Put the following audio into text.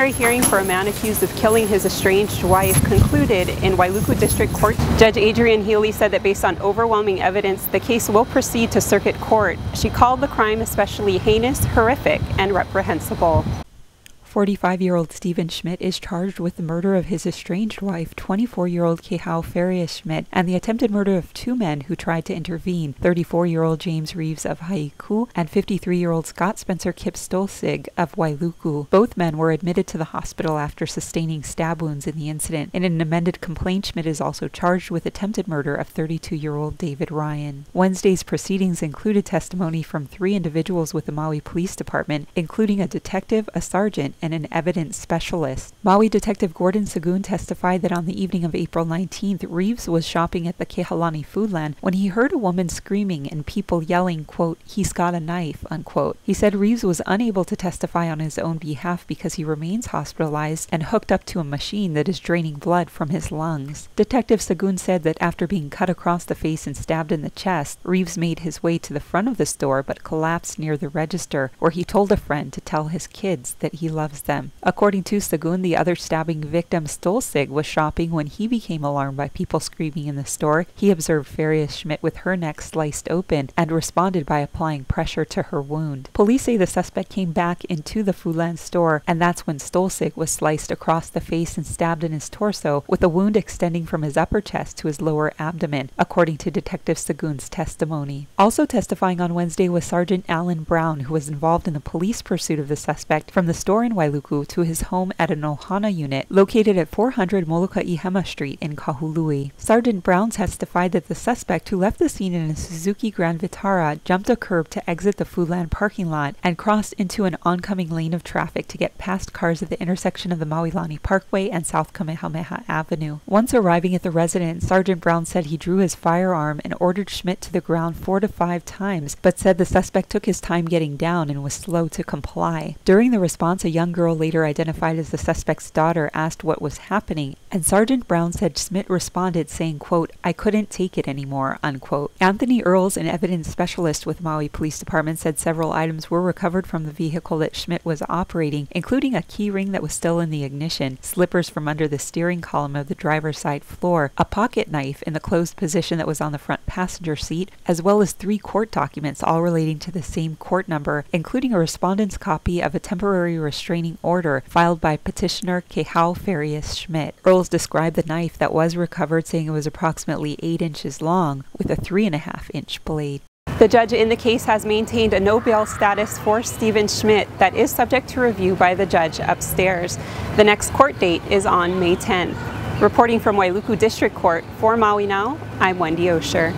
preliminary hearing for a man accused of killing his estranged wife concluded in Wailuku District Court. Judge Adrienne Healy said that based on overwhelming evidence, the case will proceed to circuit court. She called the crime especially heinous, horrific, and reprehensible. 45-year-old Stephen Schmidt is charged with the murder of his estranged wife, 24-year-old Kehau Farias Schmidt, and the attempted murder of two men who tried to intervene, 34-year-old James Reeves of Haiku and 53-year-old Scott Spencer Kip Stolzig of Wailuku. Both men were admitted to the hospital after sustaining stab wounds in the incident. In an amended complaint, Schmidt is also charged with attempted murder of 32-year-old David Ryan. Wednesday's proceedings included testimony from 3 individuals with the Maui Police Department, including a detective, a sergeant, and an evidence specialist. Maui Detective Gordon Sagoon testified that on the evening of April 19th, Reeves was shopping at the Kehalani Foodland when he heard a woman screaming and people yelling, quote, "He's got a knife," unquote. He said Reeves was unable to testify on his own behalf because he remains hospitalized and hooked up to a machine that is draining blood from his lungs. Detective Sagoon said that after being cut across the face and stabbed in the chest, Reeves made his way to the front of the store but collapsed near the register, where he told a friend to tell his kids that he loves them. According to Sagoon, the other stabbing victim, Stolzig, was shopping when he became alarmed by people screaming in the store. He observed Farias Schmidt with her neck sliced open and responded by applying pressure to her wound. Police say the suspect came back into the Foodland store, and that's when Stolzig was sliced across the face and stabbed in his torso, with a wound extending from his upper chest to his lower abdomen, according to Detective Sagoon's testimony. Also testifying on Wednesday was Sergeant Alan Brown, who was involved in the police pursuit of the suspect from the store in Wailuku to his home at an Ohana unit located at 400 Molokai Hema Street in Kahului. Sergeant Brown testified that the suspect, who left the scene in a Suzuki Grand Vitara, jumped a curb to exit the Foodland parking lot and crossed into an oncoming lane of traffic to get past cars at the intersection of the Mauilani Parkway and South Kamehameha Avenue. Once arriving at the residence, Sergeant Brown said he drew his firearm and ordered Schmidt to the ground 4 to 5 times, but said the suspect took his time getting down and was slow to comply. During the response, a young girl later identified as the suspect's daughter asked what was happening, and Sergeant Brown said Schmidt responded saying, quote, "I couldn't take it anymore," unquote. Anthony Earls, an evidence specialist with Maui Police Department, said several items were recovered from the vehicle that Schmidt was operating, including a key ring that was still in the ignition, slippers from under the steering column of the driver's side floor, a pocket knife in the closed position that was on the front passenger seat, as well as 3 court documents all relating to the same court number, including a respondent's copy of a temporary restraining order filed by petitioner Kehau Farias Schmidt. Earls described the knife that was recovered, saying it was approximately 8 inches long with a 3.5-inch blade. The judge in the case has maintained a no bail status for Stephen Schmidt that is subject to review by the judge upstairs. The next court date is on May 10th. Reporting from Wailuku District Court, for Maui Now, I'm Wendy Osher.